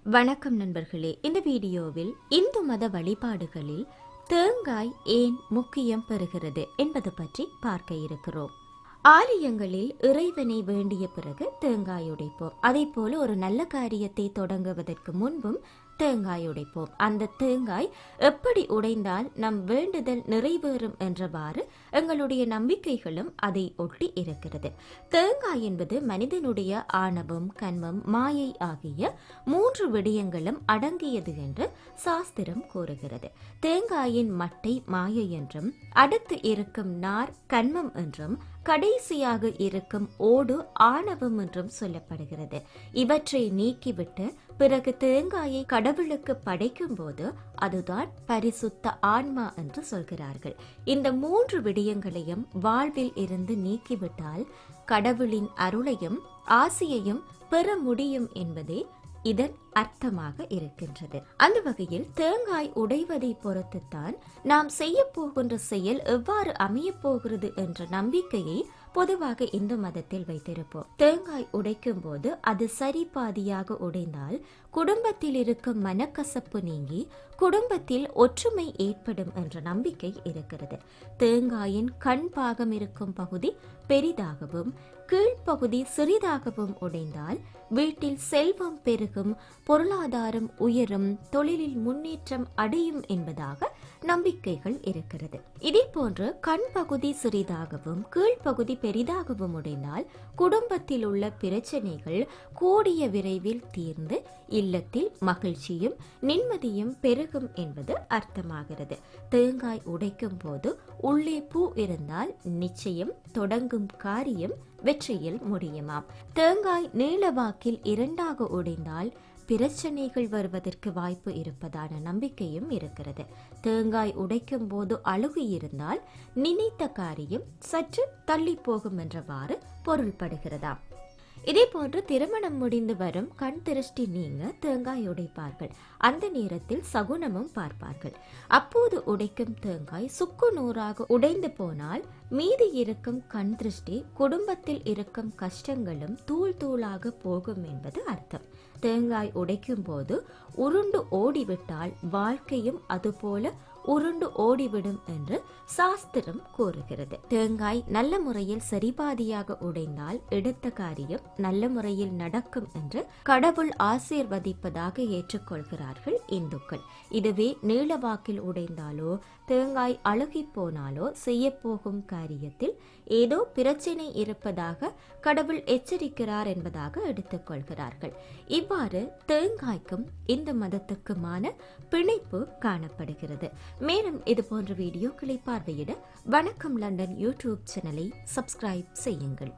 வணக்கம் நண்பர்களே. இந்த வீடியோவில் இந்து மத வழிபாடுகளில் தேங்காய் ஏன் முக்கியம் பெறுகிறது என்பது பற்றி பார்க்க இருக்கிறோம். ஆலயங்களில் இறைவனை வேண்டிய பிறகு தேங்காய் உடைப்போம். அதே போல ஒரு நல்ல காரியத்தை தொடங்குவதற்கு முன்பும் தேங்காய் உடைப்போம். அந்த தேங்காய் எப்படி உடைந்தால் நம் வேண்டுதல் நிறைவேறும் என்றவாறு எங்களுடைய நம்பிக்கைகளும் அதை ஒட்டி இருக்கிறது. தேங்காய் என்பது மனிதனுடைய ஆணவம், கன்மம், மாயை ஆகிய 3 விடயங்களும் அடங்கியது என்று சாஸ்திரம் கூறுகிறது. தேங்காயின் மட்டை மாயை என்றும், அடுத்து இருக்கும் நார் கன்மம் என்றும், கடைசியாக இருக்கும் ஓடு ஆணவம் என்றும் சொல்லப்படுகிறது. இவற்றை நீக்கிவிட்டு பிறகு தேங்காயை கடவுளுக்கு படைக்கும் போது அதுதான் பரிசுத்த ஆன்மா என்று சொல்கிறார்கள். இந்த 3 விடயங்களையும் வாழ்வில் இருந்து நீக்கிவிட்டால் கடவுளின் அருளையும் ஆசியையும் பெற முடியும் என்பதே இதன் அர்த்தமாக இருக்கின்றது. அந்த வகையில் தேங்காய் உடைவதை பொறுத்துத்தான் நாம் செய்ய போகின்ற செயல் எவ்வாறு அமைய போகிறது என்ற நம்பிக்கையை பொதுவாக இந்து மதத்தில் வைத்திருப்போம். தேங்காய் உடைக்கும் போது அது சரி பாதியாக உடைந்தால் குடும்பத்தில் இருக்கும் மனக்கசப்பு நீங்கி குடும்பத்தில் ஒற்றுமை ஏற்படும் என்ற நம்பிக்கை இருக்கிறது. தேங்காயின் கண் பாகம் இருக்கும் பகுதி பெரிதாகவும் கீழ்ப்பகுதி சிறிதாகவும் உடைந்தால் வீட்டில் செல்வம் பெருகும், பொருளாதாரம் உயரும், தொழிலில் முன்னேற்றம் அடையும் என்பதாக நம்பிக்கைகள் இருக்கிறது. இதே போன்று கண் பகுதி சிறிதாகவும் கீழ்ப்பகுதி பெரிதாகவும் உடைந்தால் குடும்பத்தில் உள்ள பிரச்சனைகள் கூடிய விரைவில் தீர்ந்து இல்லத்தில் மகிழ்ச்சியும் நிம்மதியும் பெருகும் என்பது அர்த்தமாகிறது. தேங்காய் உடைக்கும் போது உள்ளே பூ இருந்தால் நிச்சயம் தொடங்கும் காரியம் வெற்றியில் முடியுமாம். தேங்காய் நீளவாக்கில் 2ஆக உடைந்தால் பிரச்சனைகள் வருவதற்கு வாய்ப்பு இருப்பதான நம்பிக்கையும் இருக்கிறது. தேங்காய் உடைக்கும் போது அழுகு இருந்தால் நினைத்த காரியம் சற்று தள்ளி போகும் என்றவாறு பொருள்படுகிறதாம். இதே போன்று திருமணம் முடிந்து வரும் கண் திருஷ்டி நீங்க தேங்காய் உடைப்பார்கள். அந்த நேரத்தில் சகுனமும் பார்ப்பார்கள். அப்போது உடைக்கும் தேங்காய் சுக்கு நூறாக உடைந்து போனால் மீதி இருக்கும் கண் திருஷ்டி, குடும்பத்தில் இருக்கும் கஷ்டங்களும் தூள் தூளாக போகும் என்பது அர்த்தம். தேங்காய் உடைக்கும் போது உருண்டு ஓடிவிட்டால் வாழ்க்கையும் அதுபோல உருண்டு ஓடிவிடும் என்று சாஸ்திரம் கூறுகிறது. தேங்காய் நல்ல முறையில் சரிபாதியாக உடைந்தால் எடுத்த காரியம் நல்ல முறையில் நடக்கும் என்று கடவுள் ஆசீர்வதிப்பதாக ஏற்றுக்கொள்கிறார்கள் இந்துக்கள். இதுவே நீளவாக்கில் உடைந்தாலோ தேங்காய் அழுகி போனாலோ செய்ய போகும் காரியத்தில் ஏதோ பிரச்சனை இருப்பதாக கடவுள் எச்சரிக்கிறார் என்பதாக எடுத்துக்கொள்கிறார்கள். இவ்வாறு தேங்காய்க்கும் இந்த மதத்துக்குமான பிணைப்பு காணப்படுகிறது. மேலும் இது போன்ற வீடியோக்களை பார்வையிட வணக்கம் லண்டன் யூடியூப் சேனலை சப்ஸ்கிரைப் செய்யுங்கள்.